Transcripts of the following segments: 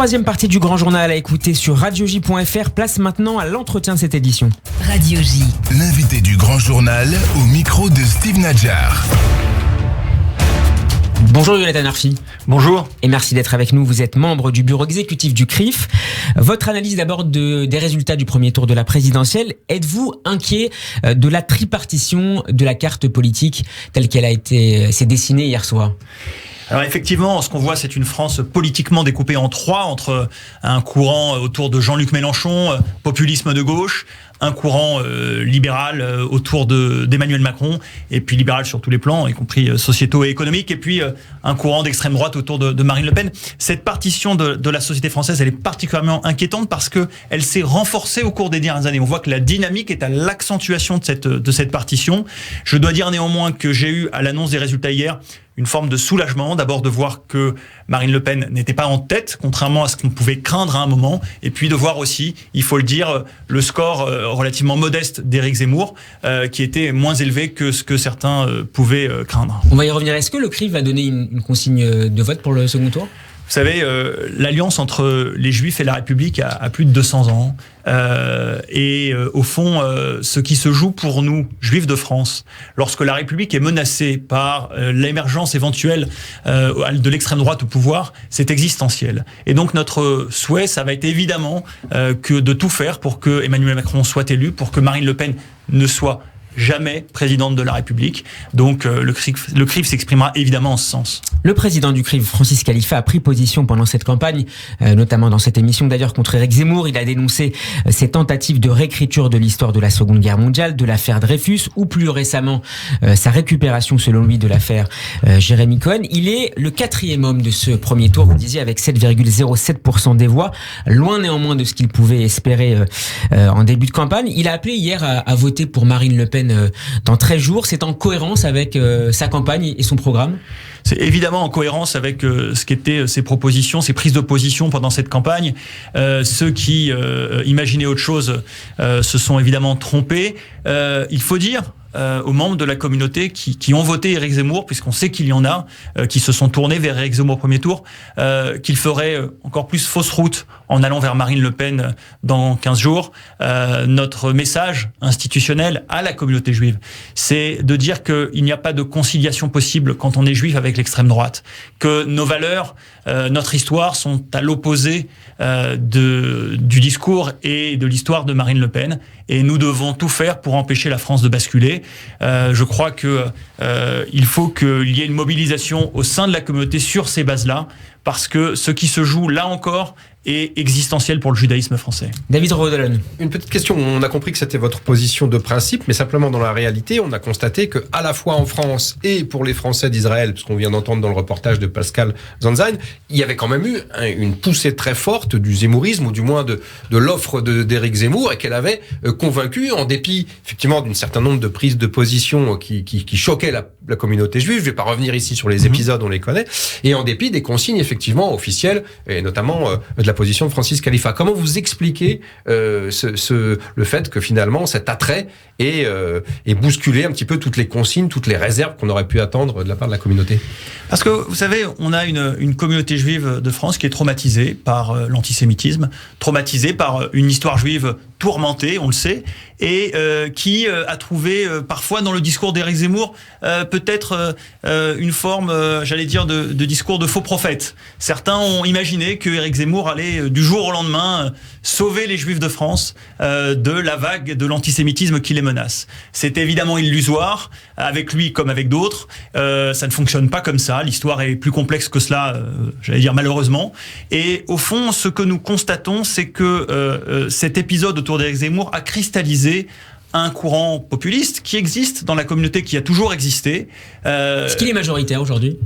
Troisième partie du Grand Journal à écouter sur radioj.fr. Place maintenant à l'entretien de cette édition. Radio J. L'invité du Grand Journal au micro de Steve Nadjar. Bonjour Jonathan Arfi. Bonjour. Et merci d'être avec nous. Vous êtes membre du bureau exécutif du CRIF. Votre analyse d'abord des résultats du premier tour de la présidentielle. Êtes-vous inquiet de la tripartition de la carte politique telle qu'elle s'est dessinée hier soir ? Alors effectivement, ce qu'on voit, c'est une France politiquement découpée en trois, entre un courant autour de Jean-Luc Mélenchon, populisme de gauche, un courant libéral autour d'Emmanuel Macron, et puis libéral sur tous les plans, y compris sociétaux et économiques, et puis un courant d'extrême droite autour de Marine Le Pen. Cette partition de la société française, elle est particulièrement inquiétante parce que elle s'est renforcée au cours des dernières années. On voit que la dynamique est à l'accentuation de cette partition. Je dois dire néanmoins que j'ai eu, à l'annonce des résultats hier, une forme de soulagement, d'abord de voir que Marine Le Pen n'était pas en tête, contrairement à ce qu'on pouvait craindre à un moment, et puis de voir aussi, il faut le dire, le score relativement modeste d'Éric Zemmour, qui était moins élevé que ce que certains pouvaient craindre. On va y revenir. Est-ce que le CRIF va donner une consigne de vote pour le second tour ? Vous savez, l'alliance entre les Juifs et la République a plus de 200 ans. Au fond, ce qui se joue pour nous, Juifs de France, lorsque la République est menacée par l'émergence éventuelle de l'extrême droite au pouvoir, c'est existentiel. Et donc notre souhait, ça va être évidemment que de tout faire pour que Emmanuel Macron soit élu, pour que Marine Le Pen ne soit jamais présidente de la République. Donc le CRIF s'exprimera évidemment en ce sens. Le président du CRIF, Francis Khalifa, a pris position pendant cette campagne, notamment dans cette émission d'ailleurs contre Éric Zemmour. Il a dénoncé ses tentatives de réécriture de l'histoire de la Seconde Guerre mondiale, de l'affaire Dreyfus, ou plus récemment sa récupération selon lui de l'affaire Jérémy Cohen. Il est le quatrième homme de ce premier tour, vous le disiez, avec 7,07% des voix, loin néanmoins de ce qu'il pouvait espérer en début de campagne. Il a appelé hier à voter pour Marine Le Pen dans 13 jours. C'est en cohérence avec sa campagne et son programme ? C'est évidemment en cohérence avec ce qu'étaient ses propositions, ses prises de position pendant cette campagne. Ceux qui imaginaient autre chose se sont évidemment trompés. Il faut dire aux membres de la communauté qui ont voté Éric Zemmour, puisqu'on sait qu'il y en a, qui se sont tournés vers Éric Zemmour au premier tour, qu'il ferait encore plus fausse route en allant vers Marine Le Pen dans 15 jours. Notre message institutionnel à la communauté juive, c'est de dire qu'il n'y a pas de conciliation possible quand on est juif avec l'extrême droite, que nos valeurs, notre histoire sont à l'opposé du discours et de l'histoire de Marine Le Pen, et nous devons tout faire pour empêcher la France de basculer. Je crois que il faut qu'il y ait une mobilisation au sein de la communauté sur ces bases-là, parce que ce qui se joue là encore est existentiel pour le judaïsme français. David Rodelon. Une petite question. On a compris que c'était votre position de principe, mais simplement dans la réalité, on a constaté que à la fois en France et pour les Français d'Israël, parce qu'on vient d'entendre dans le reportage de Pascal Zanzain, il y avait quand même eu une poussée très forte du zemmourisme, ou du moins de l'offre d'Éric Zemmour, et qu'elle avait convaincu, en dépit effectivement d'un certain nombre de prises de position qui choquaient la communauté juive. Je ne vais pas revenir ici sur les épisodes, on les connaît, et en dépit des consignes effectivement officielles, et notamment de la position de Francis Khalifa. Comment vous expliquez le fait que finalement cet attrait ait bousculé un petit peu toutes les consignes, toutes les réserves qu'on aurait pu attendre de la part de la communauté ? Parce que vous savez, on a une communauté juive de France qui est traumatisée par l'antisémitisme, traumatisée par une histoire juive tourmentée, on le sait, et qui a trouvé parfois dans le discours d'Éric Zemmour peut-être une forme, j'allais dire, de discours de faux prophète. Certains ont imaginé que Éric Zemmour allait du jour au lendemain sauver les Juifs de France de la vague de l'antisémitisme qui les menace. C'est évidemment illusoire, avec lui comme avec d'autres. Ça ne fonctionne pas comme ça. L'histoire est plus complexe que cela, j'allais dire malheureusement. Et au fond, ce que nous constatons, c'est que cet épisode autour d'Éric Zemmour a cristallisé un courant populiste qui existe dans la communauté, qui a toujours existé. Est-ce qu'il est majoritaire aujourd'hui ?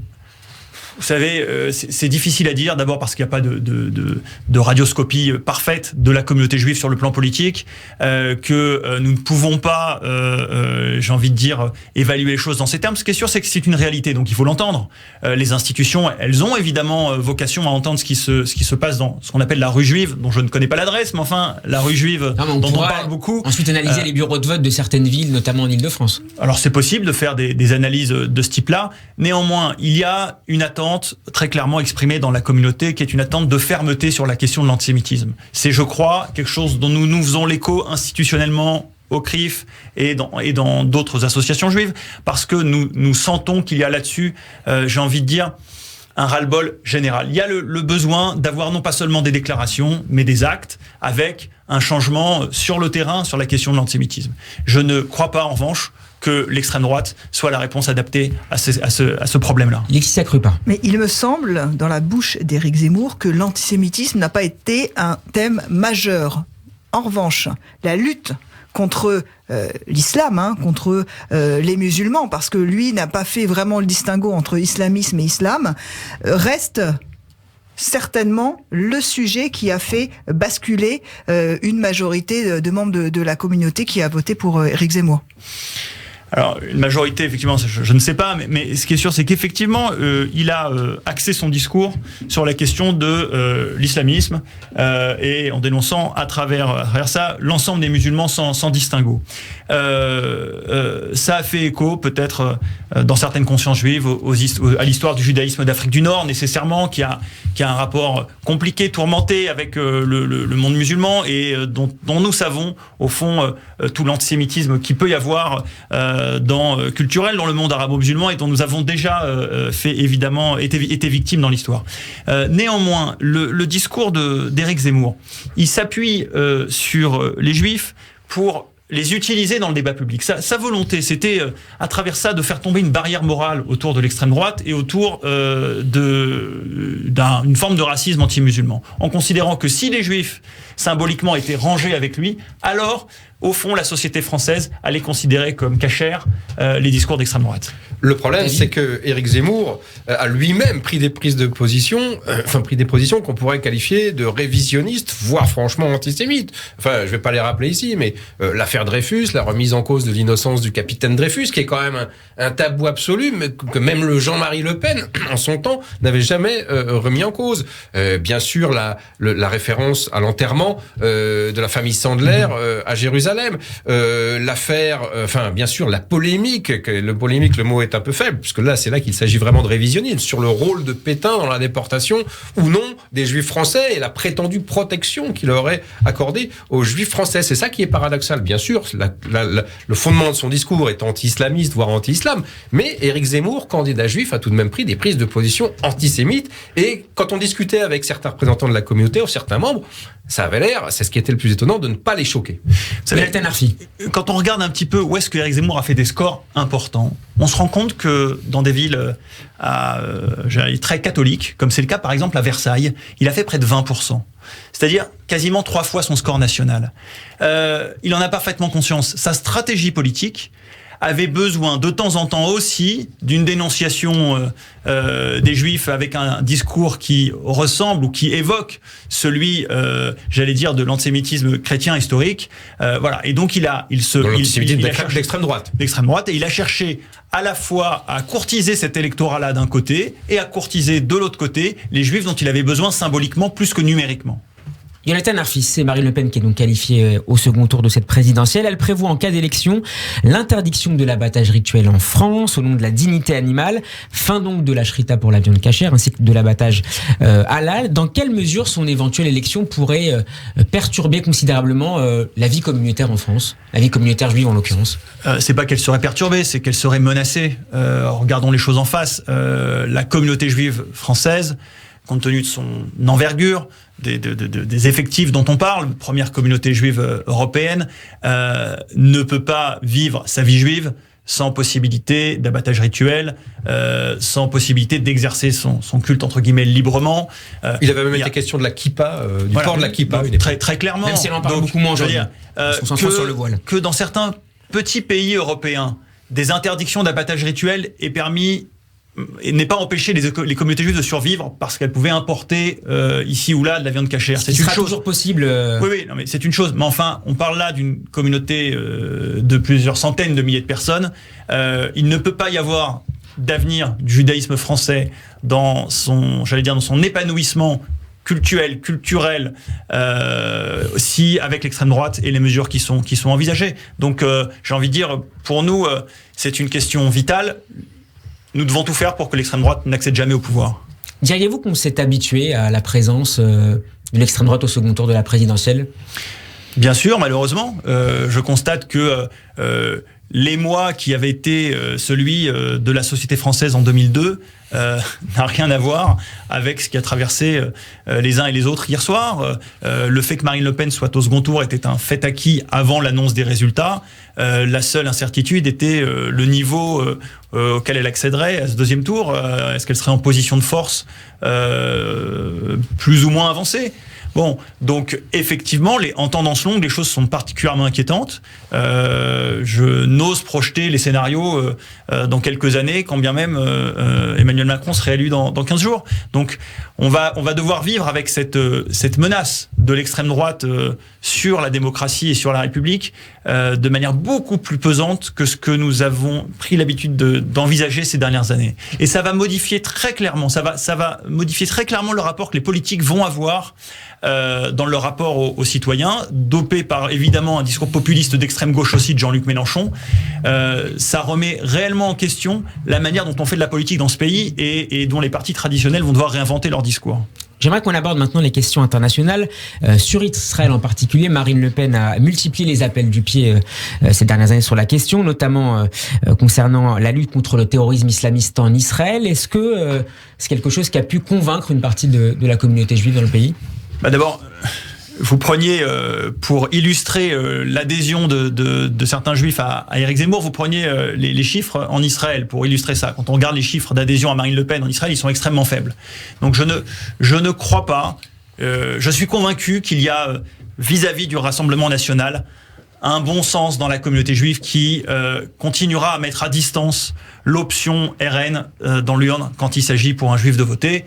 Vous savez, c'est difficile à dire, d'abord parce qu'il n'y a pas de radioscopie parfaite de la communauté juive sur le plan politique, que nous ne pouvons pas, j'ai envie de dire, évaluer les choses dans ces termes. Ce qui est sûr, c'est que c'est une réalité, donc il faut l'entendre. Les institutions, elles ont évidemment vocation à entendre ce qui se passe dans ce qu'on appelle la rue juive, dont je ne connais pas l'adresse, mais enfin, la rue juive dont on parle beaucoup. Ensuite analyser les bureaux de vote de certaines villes, notamment en Île-de-France. Alors c'est possible de faire des analyses de ce type-là. Néanmoins, il y a une attente attente très clairement exprimée dans la communauté, qui est une attente de fermeté sur la question de l'antisémitisme. C'est, je crois, quelque chose dont nous faisons l'écho institutionnellement au CRIF et dans d'autres associations juives, parce que nous sentons qu'il y a là-dessus, j'ai envie de dire, un ras-le-bol général. Il y a le besoin d'avoir non pas seulement des déclarations, mais des actes, avec un changement sur le terrain sur la question de l'antisémitisme. Je ne crois pas, en revanche, que l'extrême droite soit la réponse adaptée à ce problème-là. Laetitia Krupa. Mais il me semble, dans la bouche d'Éric Zemmour, que l'antisémitisme n'a pas été un thème majeur. En revanche, la lutte contre l'islam, contre les musulmans, parce que lui n'a pas fait vraiment le distinguo entre islamisme et islam, reste certainement le sujet qui a fait basculer une majorité de membres de la communauté qui a voté pour Éric Zemmour. Alors, une majorité, effectivement, je ne sais pas, mais ce qui est sûr, c'est qu'effectivement, il a axé son discours sur la question de l'islamisme et en dénonçant à travers ça l'ensemble des musulmans sans distinguo. Ça a fait écho, peut-être, dans certaines consciences juives, à l'histoire du judaïsme d'Afrique du Nord, nécessairement, qui a un rapport compliqué, tourmenté avec le monde musulman et dont nous savons, au fond, tout l'antisémitisme qu'il peut y avoir culturel dans le monde arabo-musulman et dont nous avons déjà été victimes dans l'histoire. Néanmoins, le discours d'Éric Zemmour, il s'appuie sur les Juifs pour les utiliser dans le débat public. Sa volonté, c'était à travers ça de faire tomber une barrière morale autour de l'extrême droite et autour d'une forme de racisme anti-musulman, en considérant que si les Juifs symboliquement étaient rangés avec lui, alors au fond, la société française allait considérer comme cachère les discours d'extrême droite. Le problème, c'est que Éric Zemmour a lui-même pris des positions qu'on pourrait qualifier de révisionnistes, voire franchement antisémites. Enfin, je vais pas les rappeler ici, mais l'affaire Dreyfus, la remise en cause de l'innocence du capitaine Dreyfus, qui est quand même un tabou absolu, mais que même le Jean-Marie Le Pen, en son temps, n'avait jamais remis en cause. Bien sûr, la référence à l'enterrement de la famille Sandler à Jérusalem. L'affaire, bien sûr, la polémique, le mot est un peu faible, puisque là, c'est là qu'il s'agit vraiment de révisionnisme, sur le rôle de Pétain dans la déportation ou non des Juifs français et la prétendue protection qu'il aurait accordée aux Juifs français. C'est ça qui est paradoxal. Bien sûr, le fondement de son discours est anti-islamiste, voire anti-islam, mais Éric Zemmour, candidat juif, a tout de même pris des prises de position antisémites. Et quand on discutait avec certains représentants de la communauté ou certains membres, ça avait l'air, c'est ce qui était le plus étonnant, de ne pas les choquer. Quand on regarde un petit peu où est-ce que Éric Zemmour a fait des scores importants, on se rend compte que dans des villes très catholiques, comme c'est le cas par exemple à Versailles, il a fait près de 20%. C'est-à-dire quasiment 3 fois son score national. Il en a parfaitement conscience. Sa stratégie politique avait besoin de temps en temps aussi d'une dénonciation des Juifs avec un discours qui ressemble ou qui évoque celui, de l'antisémitisme chrétien historique. Et donc il a cherché l'extrême droite. L'extrême droite, et il a cherché à la fois à courtiser cet électorat-là d'un côté et à courtiser de l'autre côté les Juifs dont il avait besoin symboliquement plus que numériquement. Jonathan Arfis, c'est Marine Le Pen qui est donc qualifiée au second tour de cette présidentielle. Elle prévoit en cas d'élection l'interdiction de l'abattage rituel en France au nom de la dignité animale, fin donc de la shrita pour la viande cachère ainsi que de l'abattage halal. Dans quelle mesure son éventuelle élection pourrait perturber considérablement la vie communautaire en France, la vie communautaire juive en l'occurrence? C'est pas qu'elle serait perturbée, c'est qu'elle serait menacée. Regardons les choses en face. La communauté juive française, compte tenu de son envergure, des effectifs dont on parle, première communauté juive européenne, ne peut pas vivre sa vie juive sans possibilité d'abattage rituel, sans possibilité d'exercer son culte entre guillemets librement. Il avait même été question de la kippa, port de la kippa. Très clairement. Même si elle en parle beaucoup moins aujourd'hui. On s'en sur le voile. Que dans certains petits pays européens, des interdictions d'abattage rituel n'est pas empêché les communautés juives de survivre parce qu'elles pouvaient importer ici ou là de la viande cachère. C'est une chose toujours possible. Oui, non, mais c'est une chose. Mais enfin, on parle là d'une communauté de plusieurs centaines de milliers de personnes. Il ne peut pas y avoir d'avenir du judaïsme français dans son épanouissement culturel, si avec l'extrême droite et les mesures qui sont envisagées. Donc, j'ai envie de dire, pour nous, c'est une question vitale. nous devons tout faire pour que l'extrême droite n'accède jamais au pouvoir. Diriez-vous qu'on s'est habitué à la présence de l'extrême droite au second tour de la présidentielle ? Bien sûr, malheureusement. Je constate que l'émoi qui avait été celui de la société française en 2002 n'a rien à voir avec ce qui a traversé les uns et les autres hier soir. Le fait que Marine Le Pen soit au second tour était un fait acquis avant l'annonce des résultats. La seule incertitude était le niveau auquel elle accéderait à ce deuxième tour. Est-ce qu'elle serait en position de force plus ou moins avancée ? Bon, donc effectivement, en tendance longue, les choses sont particulièrement inquiétantes. Je n'ose projeter les scénarios dans quelques années, quand bien même Emmanuel Macron serait élu dans 15 jours. Donc on va devoir vivre avec cette menace de l'extrême droite sur la démocratie et sur la République de manière beaucoup plus pesante que ce que nous avons pris l'habitude d'envisager ces dernières années. Et ça va modifier très clairement, ça va modifier très clairement le rapport que les politiques vont avoir dans leur rapport aux citoyens, dopé par évidemment un discours populiste d'extrême gauche aussi de Jean-Luc Mélenchon. Ça remet réellement en question la manière dont on fait de la politique dans ce pays et dont les partis traditionnels vont devoir réinventer leur discours. J'aimerais qu'on aborde maintenant les questions internationales. Sur Israël en particulier, Marine Le Pen a multiplié les appels du pied ces dernières années sur la question, notamment concernant la lutte contre le terrorisme islamiste en Israël. Est-ce que c'est quelque chose qui a pu convaincre une partie de la communauté juive dans le pays ? D'abord, vous preniez, pour illustrer l'adhésion de certains juifs à Éric Zemmour, vous preniez les chiffres en Israël pour illustrer ça. Quand on regarde les chiffres d'adhésion à Marine Le Pen en Israël, ils sont extrêmement faibles. Donc je ne crois pas, je suis convaincu qu'il y a, vis-à-vis du Rassemblement national, un bon sens dans la communauté juive qui continuera à mettre à distance l'option RN dans l'urne quand il s'agit pour un juif de voter.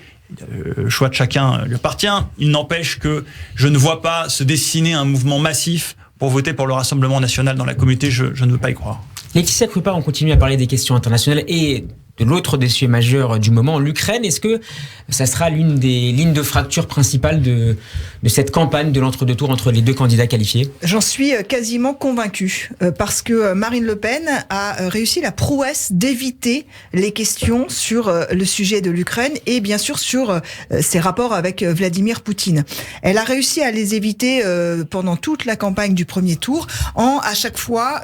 Le choix de chacun lui appartient. Il n'empêche que je ne vois pas se dessiner un mouvement massif pour voter pour le Rassemblement national dans la communauté. Je ne veux pas y croire. Laetitia Krupa, on continue à parler des questions internationales et de l'autre dossier majeur du moment, l'Ukraine. Est-ce que ça sera l'une des lignes de fracture principales de cette campagne de l'entre-deux tours entre les deux candidats qualifiés ? J'en suis quasiment convaincue, parce que Marine Le Pen a réussi la prouesse d'éviter les questions sur le sujet de l'Ukraine et bien sûr sur ses rapports avec Vladimir Poutine. Elle a réussi à les éviter pendant toute la campagne du premier tour, à chaque fois,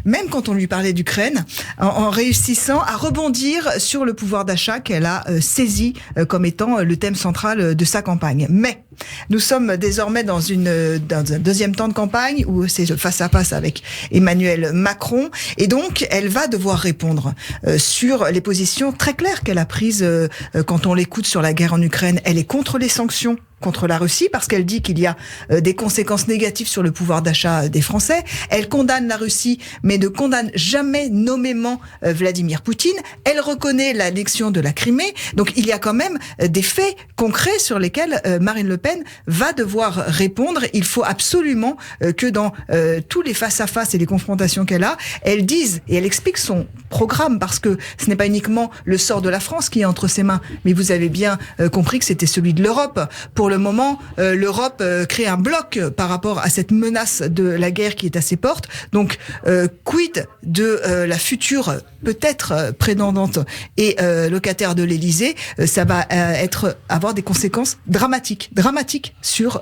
même quand on lui parlait d'Ukraine, en réussissant à rebondir sur le pouvoir d'achat qu'elle a saisi comme étant le thème central de sa campagne. Mais nous sommes désormais dans un deuxième temps de campagne où c'est face à face avec Emmanuel Macron et donc elle va devoir répondre sur les positions très claires qu'elle a prises quand on l'écoute sur la guerre en Ukraine. Elle est contre les sanctions contre la Russie parce qu'elle dit qu'il y a des conséquences négatives sur le pouvoir d'achat des Français. Elle condamne la Russie mais ne condamne jamais nommément Vladimir Poutine. Elle reconnaît l'annexion de la Crimée. Donc il y a quand même des faits concrets sur lesquels Marine Le Pen va devoir répondre. Il faut absolument que dans tous les face-à-face et les confrontations qu'elle a, elle dise et elle explique son programme parce que ce n'est pas uniquement le sort de la France qui est entre ses mains, mais vous avez bien compris que c'était celui de l'Europe. Pour le moment, l'Europe crée un bloc par rapport à cette menace de la guerre qui est à ses portes. Donc, quid de la future peut-être prétendante et locataire de l'Élysée, ça va avoir des conséquences dramatiques sur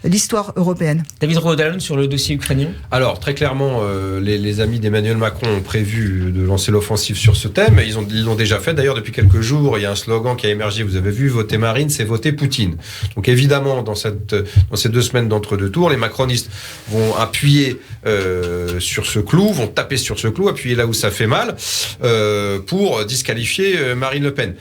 l'histoire européenne. David Rodalon sur le dossier ukrainien. Alors, très clairement, les amis d'Emmanuel Macron ont prévu de lancer l'offensive sur ce thème. Ils l'ont déjà fait. D'ailleurs, depuis quelques jours, il y a un slogan qui a émergé. Vous avez vu, voter Marine, c'est voter Poutine. Donc, évidemment, dans ces 2 semaines d'entre-deux tours, les macronistes vont appuyer sur ce clou, vont taper sur ce clou, appuyer là où ça fait mal, pour disqualifier Marine Le Pen.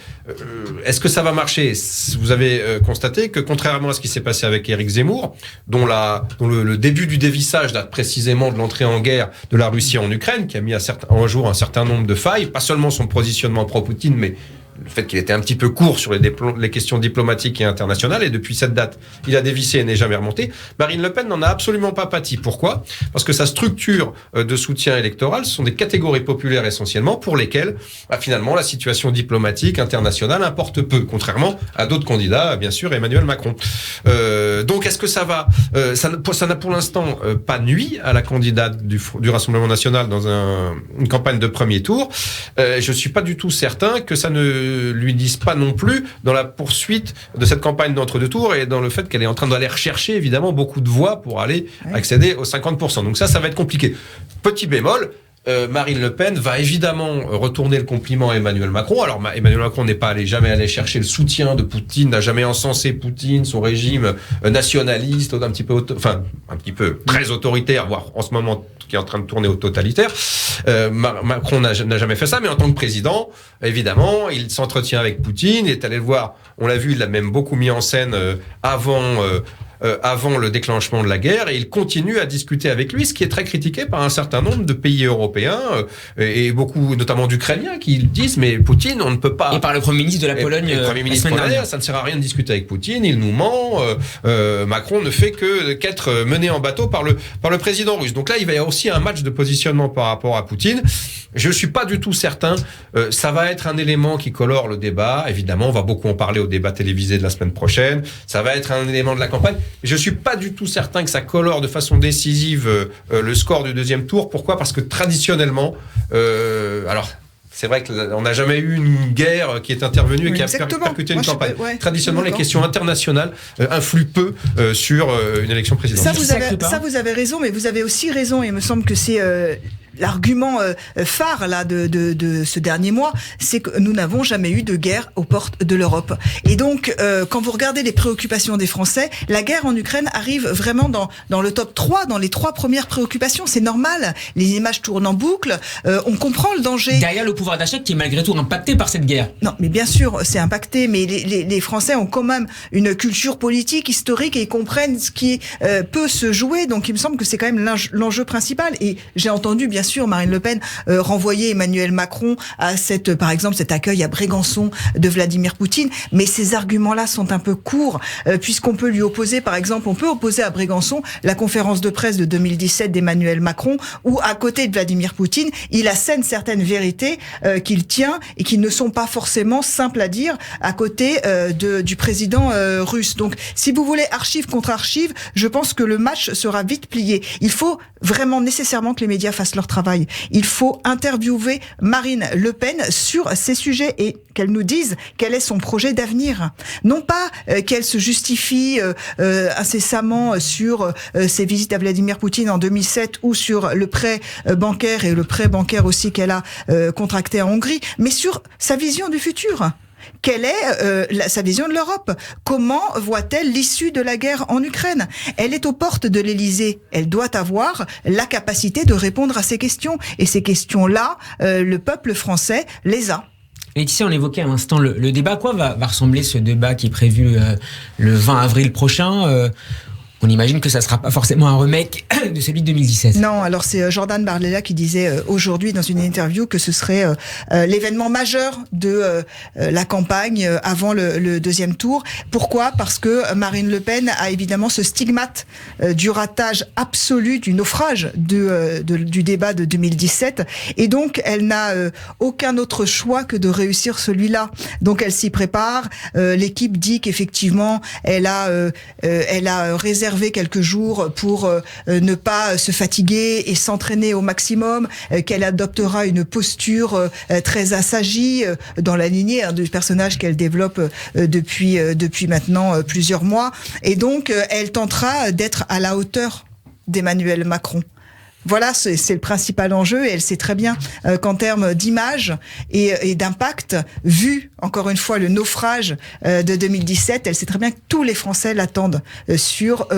Est-ce que ça va marcher ? Vous avez constaté que, contrairement à ce qui s'est passé avec Éric Zemmour, dont le début du dévissage date précisément de l'entrée en guerre de la Russie en Ukraine, qui a mis en jour un certain nombre de failles, pas seulement son positionnement pro-Poutine, mais le fait qu'il était un petit peu court sur les questions diplomatiques et internationales, et depuis cette date, il a dévissé et n'est jamais remonté. Marine Le Pen n'en a absolument pas pâti. Pourquoi ? Parce que sa structure de soutien électoral, ce sont des catégories populaires essentiellement pour lesquelles, finalement, la situation diplomatique internationale importe peu, contrairement à d'autres candidats, bien sûr, Emmanuel Macron. Donc, est-ce que ça va ça n'a pour l'instant pas nui à la candidate du Rassemblement national dans une campagne de premier tour. Je suis pas du tout certain que ça ne lui dise pas non plus dans la poursuite de cette campagne d'entre-deux tours et dans le fait qu'elle est en train d'aller rechercher évidemment beaucoup de voix pour aller accéder aux 50%. Donc ça va être compliqué. Petit bémol, Marine Le Pen va évidemment retourner le compliment à Emmanuel Macron. Alors Emmanuel Macron n'est pas jamais allé chercher le soutien de Poutine, n'a jamais encensé Poutine, son régime nationaliste, un petit peu très autoritaire, voire en ce moment qui est en train de tourner au totalitaire. Macron n'a jamais fait ça, mais en tant que président, évidemment, il s'entretient avec Poutine, il est allé le voir, on l'a vu, il l'a même beaucoup mis en scène avant le déclenchement de la guerre, et il continue à discuter avec lui, ce qui est très critiqué par un certain nombre de pays européens et beaucoup, notamment d'Ukrainiens, qui disent mais Poutine, on ne peut pas. Et par le Premier ministre de la Pologne. Le Premier ministre polonais, ça ne sert à rien de discuter avec Poutine, il nous ment. Macron ne fait qu'être mené en bateau par le président russe. Donc là, il va y avoir aussi un match de positionnement par rapport à Poutine. Je suis pas du tout certain. Ça va être un élément qui colore le débat. Évidemment, on va beaucoup en parler au débat télévisé de la semaine prochaine. Ça va être un élément de la campagne. Je suis pas du tout certain que ça colore de façon décisive le score du deuxième tour. Pourquoi ? Parce que traditionnellement, alors c'est vrai qu'on n'a jamais eu une guerre qui est intervenue et qui a percuté une campagne. Traditionnellement, les questions internationales influent peu sur une élection présidentielle. Ça, vous avez raison, mais vous avez aussi raison. Il me semble que c'est l'argument phare là de ce dernier mois, c'est que nous n'avons jamais eu de guerre aux portes de l'Europe. Et donc, quand vous regardez les préoccupations des Français, la guerre en Ukraine arrive vraiment dans le top 3, dans les 3 premières préoccupations. C'est normal. Les images tournent en boucle. On comprend le danger. Derrière le pouvoir d'achat qui est malgré tout impacté par cette guerre. Non, mais bien sûr, c'est impacté. Mais les Français ont quand même une culture politique, historique, et ils comprennent ce qui peut se jouer. Donc, il me semble que c'est quand même l'enjeu principal. Et j'ai entendu, bien sûr, Marine Le Pen renvoyer Emmanuel Macron à par exemple, cet accueil à Brégançon de Vladimir Poutine. Mais ces arguments-là sont un peu courts, puisqu'on peut lui opposer, par exemple, on peut opposer à Brégançon la conférence de presse de 2017 d'Emmanuel Macron, où à côté de Vladimir Poutine, il assène certaines vérités qu'il tient et qui ne sont pas forcément simples à dire à côté du président russe. Donc, si vous voulez archive contre archive, je pense que le match sera vite plié. Il faut vraiment nécessairement que les médias fassent leur travail. Il faut interviewer Marine Le Pen sur ces sujets et qu'elle nous dise quel est son projet d'avenir. Non pas qu'elle se justifie incessamment sur ses visites à Vladimir Poutine en 2007 ou sur le prêt bancaire et le prêt bancaire aussi qu'elle a contracté en Hongrie, mais sur sa vision du futur. Quelle est sa vision de l'Europe ? Comment voit-elle l'issue de la guerre en Ukraine ? Elle est aux portes de l'Élysée. Elle doit avoir la capacité de répondre à ces questions. Et ces questions-là, le peuple français les a. Laetitia, on évoquait à l'instant le débat. À quoi va ressembler ce débat qui est prévu le 20 avril prochain ? On imagine que ça ne sera pas forcément un remake de celui de 2017. Non, alors c'est Jordan Bardella qui disait aujourd'hui dans une interview que ce serait l'événement majeur de la campagne avant le deuxième tour. Pourquoi ? Parce que Marine Le Pen a évidemment ce stigmate du ratage absolu, du naufrage du débat de 2017. Et donc, elle n'a aucun autre choix que de réussir celui-là. Donc, elle s'y prépare. L'équipe dit qu'effectivement, elle a réservé quelques jours pour ne pas se fatiguer et s'entraîner au maximum, qu'elle adoptera une posture très assagie dans la lignée du personnage qu'elle développe depuis maintenant plusieurs mois. Et donc, elle tentera d'être à la hauteur d'Emmanuel Macron. Voilà, c'est le principal enjeu et elle sait très bien qu'en termes d'image et d'impact, vu encore une fois le naufrage de 2017, elle sait très bien que tous les Français l'attendent sur,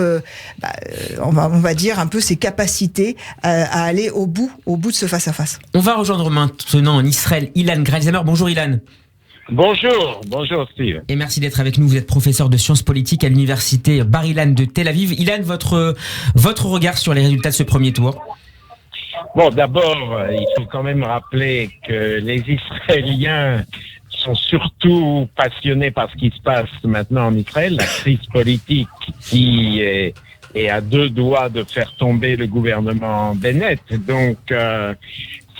on va dire un peu ses capacités à aller au bout de ce face-à-face. On va rejoindre maintenant en Israël Ilan Gralzheimer. Bonjour Ilan. Bonjour Steve. Et merci d'être avec nous. Vous êtes professeur de sciences politiques à l'université Bar-Ilan de Tel Aviv. Ilan, votre regard sur les résultats de ce premier tour ? Bon, d'abord, il faut quand même rappeler que les Israéliens sont surtout passionnés par ce qui se passe maintenant en Israël, la crise politique qui est à deux doigts de faire tomber le gouvernement Bennett. Donc,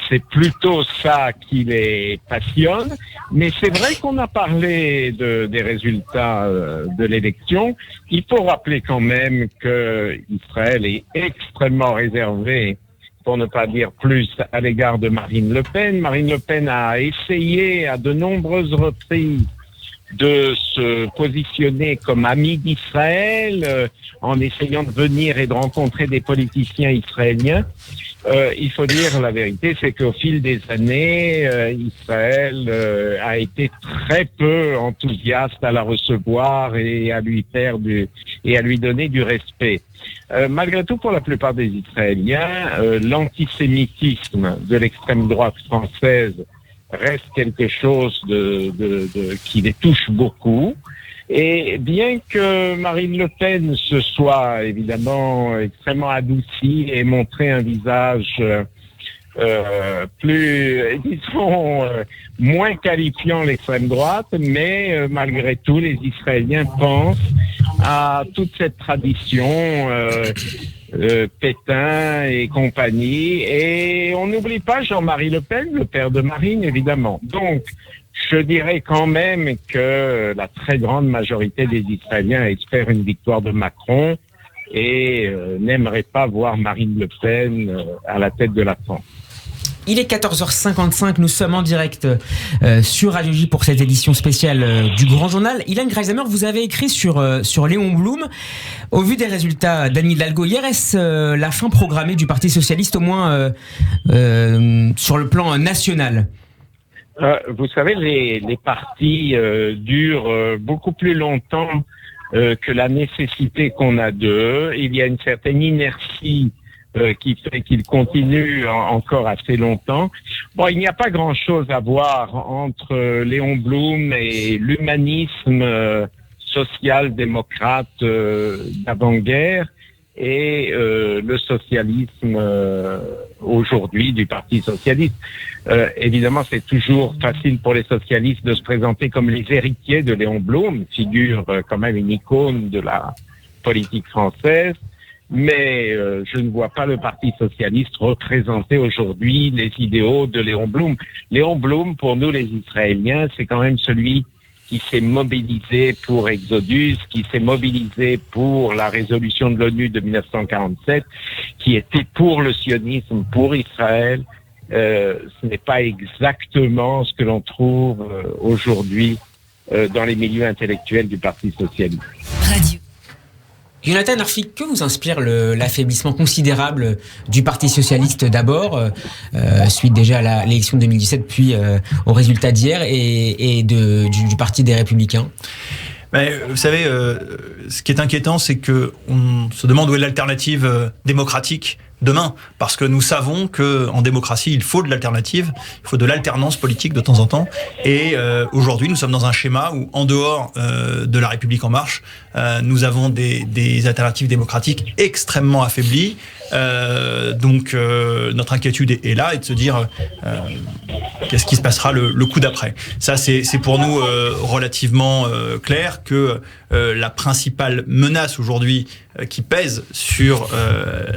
c'est plutôt ça qui les passionne. Mais c'est vrai qu'on a parlé des résultats de l'élection. Il faut rappeler quand même que Israël est extrêmement réservé, pour ne pas dire plus, à l'égard de Marine Le Pen. Marine Le Pen a essayé à de nombreuses reprises de se positionner comme amie d'Israël, en essayant de venir et de rencontrer des politiciens israéliens. Il faut dire la vérité, c'est qu'au fil des années, Israël a été très peu enthousiaste à la recevoir et à lui donner du respect. Malgré tout, pour la plupart des Israéliens, l'antisémitisme de l'extrême droite française reste quelque chose qui les touche beaucoup. Et bien que Marine Le Pen se soit évidemment extrêmement adoucie et montré un visage plus, disons, moins qualifiant l'extrême droite, mais malgré tout, les Israéliens pensent à toute cette tradition Pétain et compagnie. Et on n'oublie pas Jean-Marie Le Pen, le père de Marine, évidemment. Donc, je dirais quand même que la très grande majorité des Israéliens espèrent une victoire de Macron et n'aimeraient pas voir Marine Le Pen à la tête de la France. Il est 14h55, nous sommes en direct sur Radio J pour cette édition spéciale du Grand Journal. Ilan Greisamer, vous avez écrit sur Léon Blum. Au vu des résultats d'Anne Hidalgo hier, est-ce la fin programmée du Parti Socialiste, au moins sur le plan national ? Vous savez, les partis durent beaucoup plus longtemps que la nécessité qu'on a d'eux. Il y a une certaine inertie qui fait qu'ils continuent encore assez longtemps. Bon, il n'y a pas grand-chose à voir entre Léon Blum et l'humanisme social-démocrate d'avant-guerre et le socialisme aujourd'hui du Parti socialiste. Évidemment, c'est toujours facile pour les socialistes de se présenter comme les héritiers de Léon Blum, figure quand même une icône de la politique française. Mais je ne vois pas le Parti socialiste représenter aujourd'hui les idéaux de Léon Blum. Léon Blum, pour nous les Israéliens, c'est quand même celui qui s'est mobilisé pour Exodus, qui s'est mobilisé pour la résolution de l'ONU de 1947, qui était pour le sionisme, pour Israël. Ce n'est pas exactement ce que l'on trouve aujourd'hui dans les milieux intellectuels du Parti socialiste. Radio. Jonathan Arfi, que vous inspire l'affaiblissement considérable du Parti socialiste d'abord, suite déjà à l'élection de 2017, puis au résultat d'hier, et du Parti des Républicains? Vous savez, ce qui est inquiétant, c'est que on se demande où est l'alternative démocratique demain, parce que nous savons que en démocratie, il faut de l'alternative, il faut de l'alternance politique de temps en temps. Et aujourd'hui, nous sommes dans un schéma où, en dehors de la République en marche, nous avons des alternatives démocratiques extrêmement affaiblies. Donc notre inquiétude est là, et de se dire qu'est-ce qui se passera le coup d'après. Ça, c'est pour nous relativement clair que la principale menace aujourd'hui qui pèse sur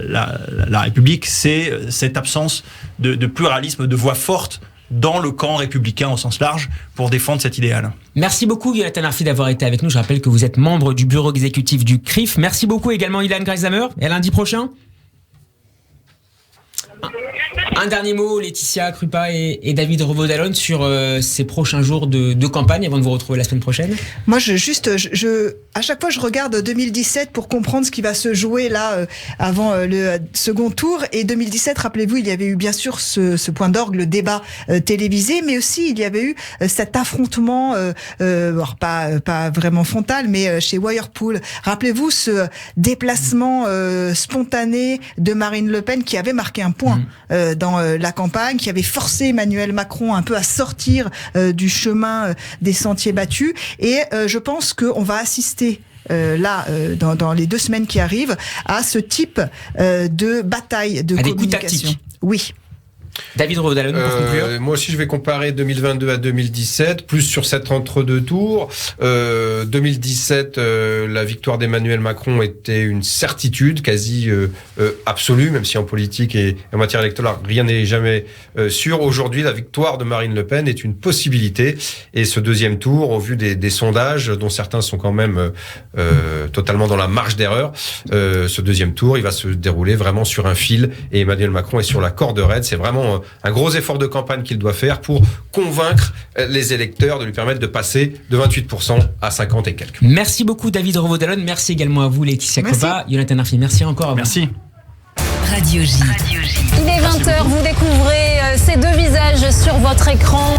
la République, c'est cette absence de pluralisme, de voix forte dans le camp républicain au sens large pour défendre cet idéal. Merci beaucoup Jonathan Arfi d'avoir été avec nous. Je rappelle que vous êtes membre du bureau exécutif du CRIF. Merci beaucoup également Ilan Greisamer. Et à lundi prochain. Un dernier mot, Laetitia Krupa et David Revaud-Dallon, sur ces prochains jours de campagne avant de vous retrouver la semaine prochaine. Moi, à chaque fois, je regarde 2017 pour comprendre ce qui va se jouer là avant le second tour. Et 2017, rappelez-vous, il y avait eu bien sûr ce point d'orgue, le débat télévisé, mais aussi il y avait eu cet affrontement, alors pas vraiment frontal, mais chez Whirlpool. Rappelez-vous ce déplacement spontané de Marine Le Pen qui avait marqué un point dans la campagne, qui avait forcé Emmanuel Macron un peu à sortir du chemin des sentiers battus. Et je pense qu'on va assister dans les 2 semaines qui arrivent à ce type de bataille de communication. Des coups tactiques. Oui. David Revaudalon, pour conclure. Moi aussi, je vais comparer 2022 à 2017, plus sur cet entre-deux tours. 2017, la victoire d'Emmanuel Macron était une certitude quasi absolue, même si en politique et en matière électorale, rien n'est jamais sûr. Aujourd'hui, la victoire de Marine Le Pen est une possibilité. Et ce deuxième tour, au vu des sondages, dont certains sont quand même totalement dans la marge d'erreur, ce deuxième tour, il va se dérouler vraiment sur un fil. Et Emmanuel Macron est sur la corde raide. C'est vraiment un gros effort de campagne qu'il doit faire pour convaincre les électeurs, de lui permettre de passer de 28% à 50 et quelques. Merci beaucoup David Revaudalon, merci également à vous Laetitia Croppa, Jonathan Arfi, merci encore à vous. Merci. Radio J. Il est 20h, vous découvrez ces deux visages sur votre écran.